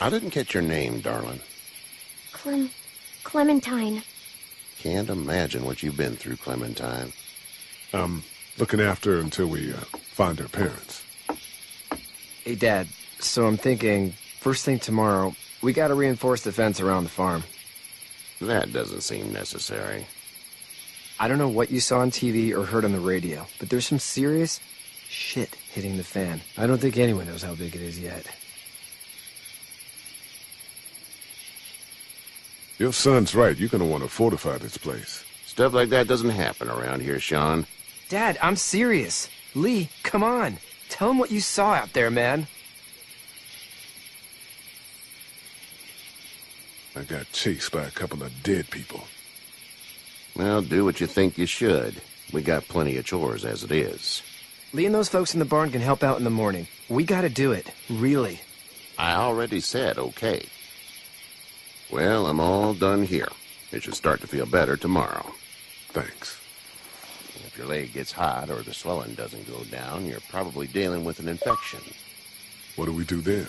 I didn't catch your name, darling. Clementine. Can't imagine what you've been through, Clementine. I'm looking after her until we find her parents. Hey, Dad, so I'm thinking, first thing tomorrow, we gotta reinforce the fence around the farm. That doesn't seem necessary. I don't know what you saw on TV or heard on the radio, but there's some serious shit hitting the fan. I don't think anyone knows how big it is yet. Your son's right. You're gonna want to fortify this place. Stuff like that doesn't happen around here, Sean. Dad, I'm serious. Lee, come on. Tell him what you saw out there, man. I got chased by a couple of dead people. Well, do what you think you should. We got plenty of chores as it is. Lee and those folks in the barn can help out in the morning. We gotta do it. Really. I already said okay. Well, I'm all done here. It should start to feel better tomorrow. Thanks. If your leg gets hot or the swelling doesn't go down, you're probably dealing with an infection. What do we do then?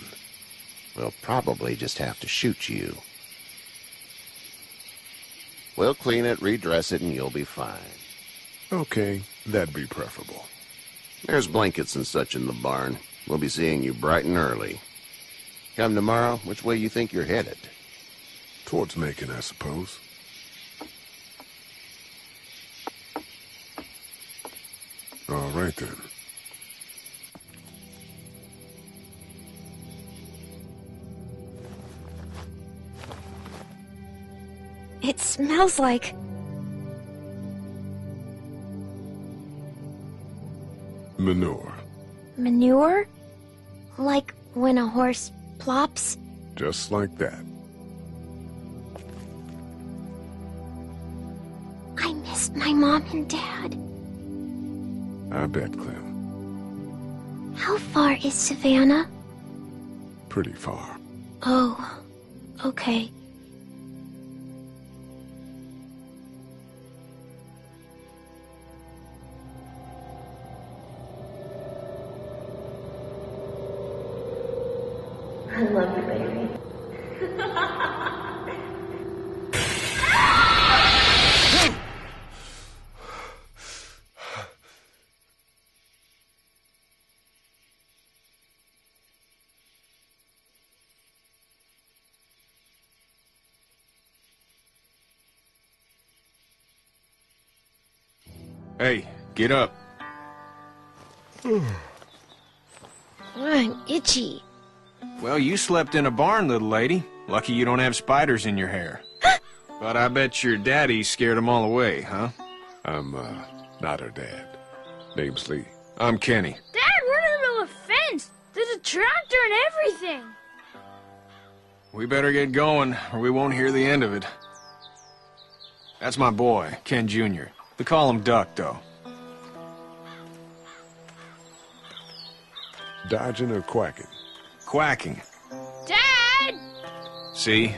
We'll probably just have to shoot you. We'll clean it, redress it, and you'll be fine. Okay, that'd be preferable. There's blankets and such in the barn. We'll be seeing you bright and early. Come tomorrow, which way you think you're headed? Towards Macon, I suppose. All right, then. It smells like... Manure. manure? Like when a horse plops? Just like that. I miss my mom and dad. I bet, Clem. How far is Savannah? Pretty far. Oh, okay. I love you, baby. Hey, get up. I'm itchy. Well, you slept in a barn, little lady. Lucky you don't have spiders in your hair. But I bet your daddy scared them all away, huh? I'm, not her dad. Name's Lee. I'm Kenny. Dad, we're in the middle of a fence. There's a tractor and everything. We better get going, or we won't hear the end of it. That's my boy, Ken Jr. They call him Duck, though. Dodging or quacking? Quacking. Dad! See?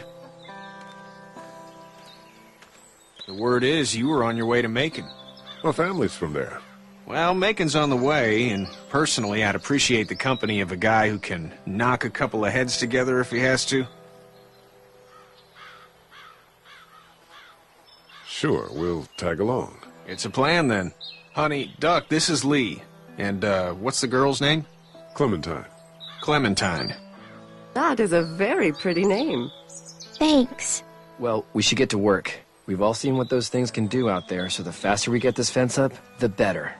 The word is you were on your way to Macon. My family's from there. Well, Macon's on the way, and personally, I'd appreciate the company of a guy who can knock a couple of heads together if he has to. Sure, we'll tag along. It's a plan, then. Honey, Duck, this is Lee. And, what's the girl's name? Clementine. Clementine. That is a very pretty name. Thanks. Well, we should get to work. We've all seen what those things can do out there, so the faster we get this fence up, the better.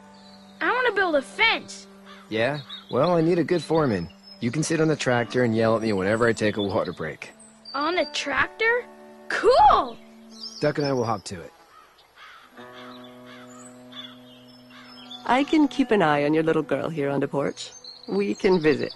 I want to build a fence. Yeah? Well, I need a good foreman. You can sit on the tractor and yell at me whenever I take a water break. On the tractor? Cool! Duck and I will hop to it. I can keep an eye on your little girl here on the porch. We can visit.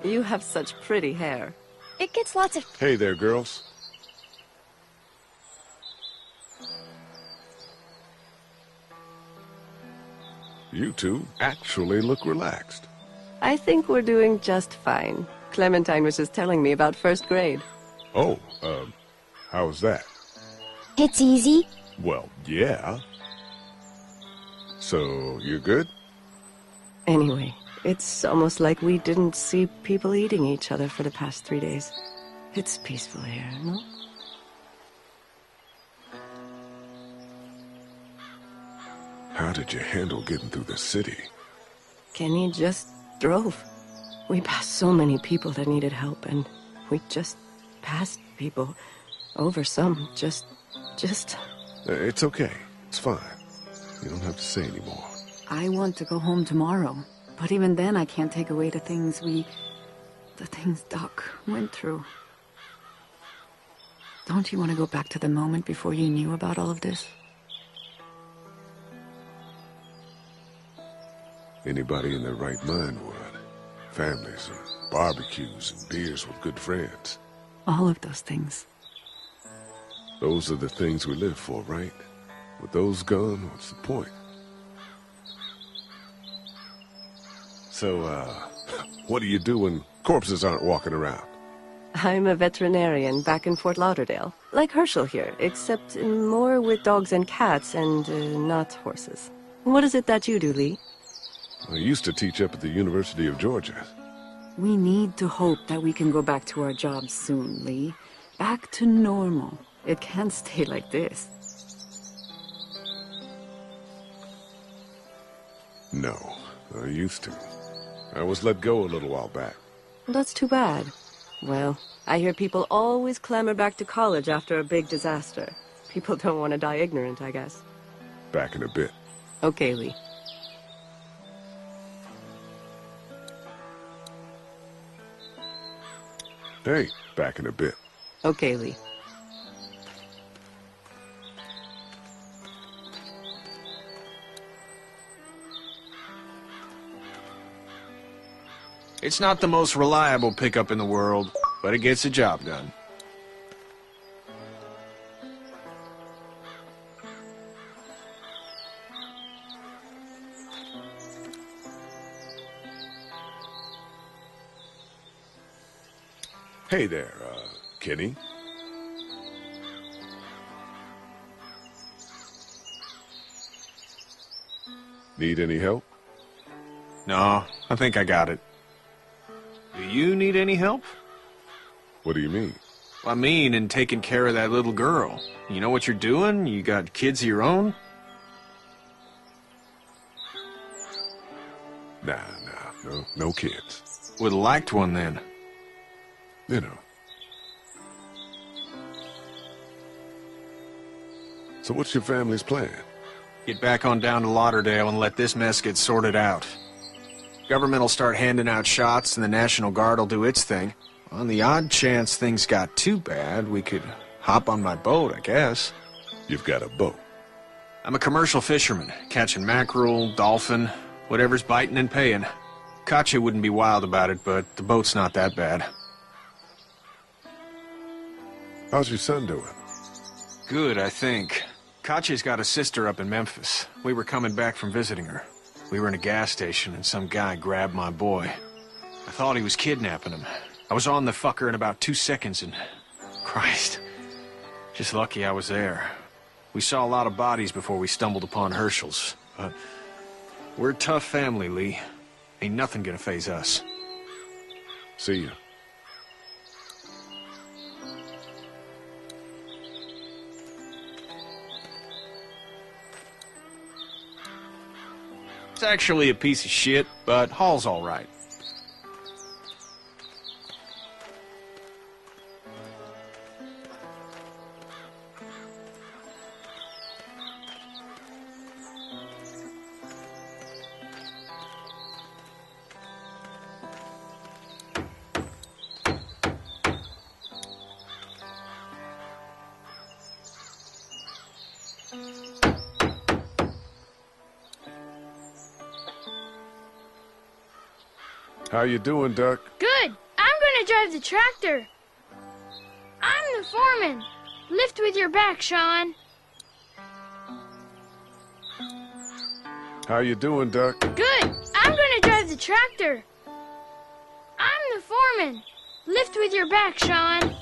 You have such pretty hair. It gets lots of... Hey there, girls. You two actually look relaxed. I think we're doing just fine. Clementine was just telling me about first grade. Oh, how was that? It's easy. Well, yeah. So, you're good? Anyway, it's almost like we didn't see people eating each other for the past 3 days. It's peaceful here, no? How did you handle getting through the city? Kenny just drove. We passed so many people that needed help, and we just passed people. Over some, just... It's okay. It's fine. You don't have to say anymore. I want to go home tomorrow. But even then, I can't take away the things Doc went through. Don't you want to go back to the moment before you knew about all of this? Anybody in their right mind would. Families and barbecues and beers with good friends. All of those things. Those are the things we live for, right? With those gone, what's the point? So, what do you do when corpses aren't walking around? I'm a veterinarian back in Fort Lauderdale. Like Herschel here, except more with dogs and cats and not horses. What is it that you do, Lee? I used to teach up at the University of Georgia. We need to hope that we can go back to our jobs soon, Lee. Back to normal. It can't stay like this. No, I used to. I was let go a little while back. That's too bad. Well, I hear people always clamor back to college after a big disaster. People don't want to die ignorant, I guess. Back in a bit. Okay, Lee. Hey, back in a bit. Okay, Lee. It's not the most reliable pickup in the world, but it gets the job done. Hey there, Kenny. Need any help? No, I think I got it. Do you need any help? What do you mean? I mean, in taking care of that little girl. You know what you're doing? You got kids of your own? Nah, no kids. Would've liked one then. You know. So what's your family's plan? Get back on down to Lauderdale and let this mess get sorted out. Government will start handing out shots and the National Guard will do its thing. On the odd chance things got too bad, we could hop on my boat, I guess. You've got a boat. I'm a commercial fisherman, catching mackerel, dolphin, whatever's biting and paying. Katya wouldn't be wild about it, but the boat's not that bad. How's your son doing? Good, I think. Katya's got a sister up in Memphis. We were coming back from visiting her. We were in a gas station and some guy grabbed my boy. I thought he was kidnapping him. I was on the fucker in about 2 seconds and... Christ. Just lucky I was there. We saw a lot of bodies before we stumbled upon Herschel's. But we're a tough family, Lee. Ain't nothing gonna faze us. See ya. It's actually a piece of shit, but Hall's all right. How you doing, Duck? Good. I'm gonna drive the tractor. I'm the foreman. Lift with your back, Sean. How you doing, Duck? Good. I'm gonna drive the tractor. I'm the foreman. Lift with your back, Sean.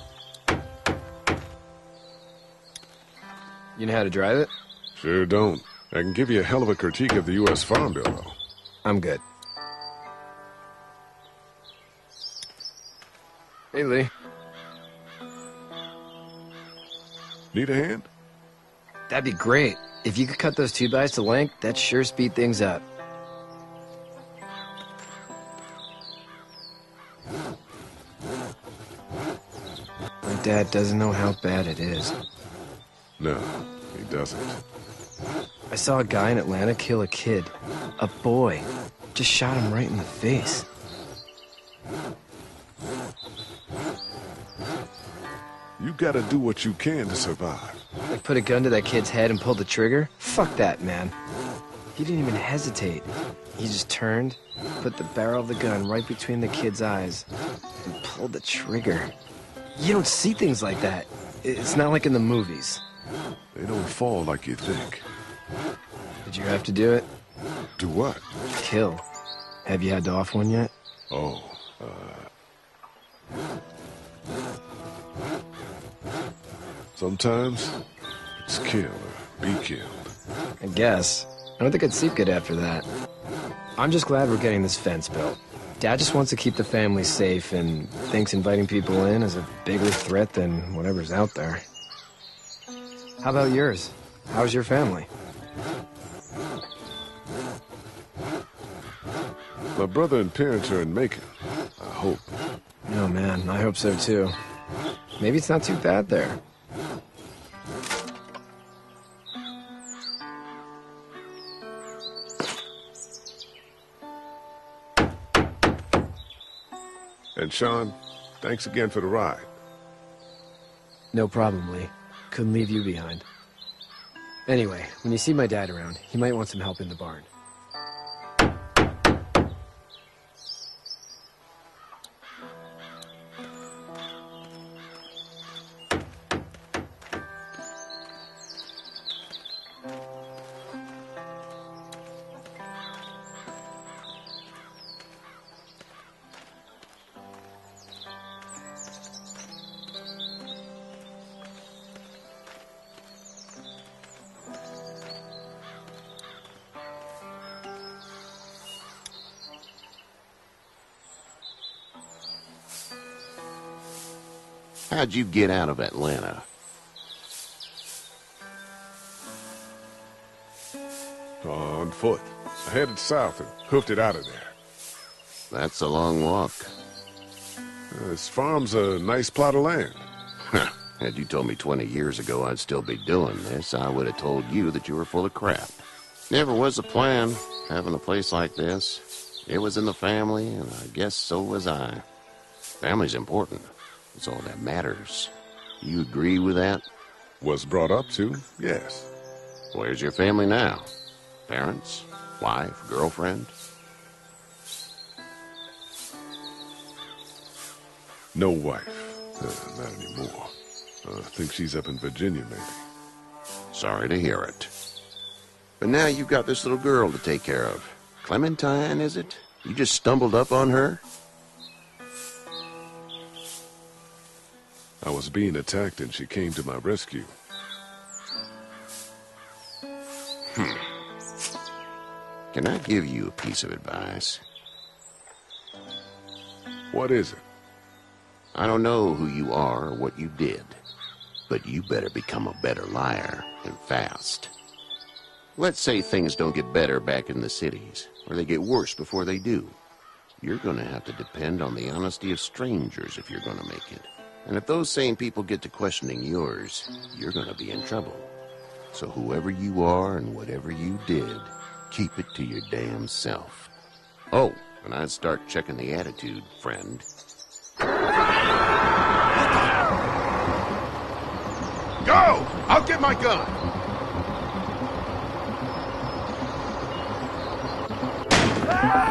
You know how to drive it? Sure don't. I can give you a hell of a critique of the U.S. Farm Bill, though. I'm good. Hey, Lee. Need a hand? That'd be great. If you could cut those 2x to length, that'd sure speed things up. My dad doesn't know how bad it is. No, he doesn't. I saw a guy in Atlanta kill a kid. A boy. Just shot him right in the face. You gotta do what you can to survive. Like put a gun to that kid's head and pull the trigger? Fuck that, man. He didn't even hesitate. He just turned, put the barrel of the gun right between the kid's eyes, and pulled the trigger. You don't see things like that. It's not like in the movies. They don't fall like you think. Did you have to do it? Do what? Kill. Have you had to off one yet? Oh, sometimes it's kill or be killed. I guess. I don't think I'd sleep good after that. I'm just glad we're getting this fence built. Dad just wants to keep the family safe and thinks inviting people in is a bigger threat than whatever's out there. How about yours? How's your family? My brother and parents are in Macon. I hope. Oh man, I hope so too. Maybe it's not too bad there. And Sean, thanks again for the ride. No problem, Lee. Couldn't leave you behind. Anyway, when you see my dad around, he might want some help in the barn. How'd you get out of Atlanta? On foot. I headed south and hoofed it out of there. That's a long walk. This farm's a nice plot of land. Had you told me 20 years ago I'd still be doing this, I would have told you that you were full of crap. Never was a plan, having a place like this. It was in the family, and I guess so was I. Family's important. It's all that matters. You agree with that? Was brought up to, yes. Where's your family now? Parents? Wife? Girlfriend? No wife. Not anymore. I think she's up in Virginia, maybe. Sorry to hear it. But now you've got this little girl to take care of. Clementine, is it? You just stumbled up on her? I was being attacked and she came to my rescue. Can I give you a piece of advice? What is it? I don't know who you are or what you did, but you better become a better liar, and fast. Let's say things don't get better back in the cities, or they get worse before they do. You're gonna have to depend on the honesty of strangers if you're gonna make it. And if those same people get to questioning yours, you're gonna be in trouble. So whoever you are and whatever you did, keep it to your damn self. Oh, and I'd start checking the attitude, friend. Go! I'll get my gun! Ah!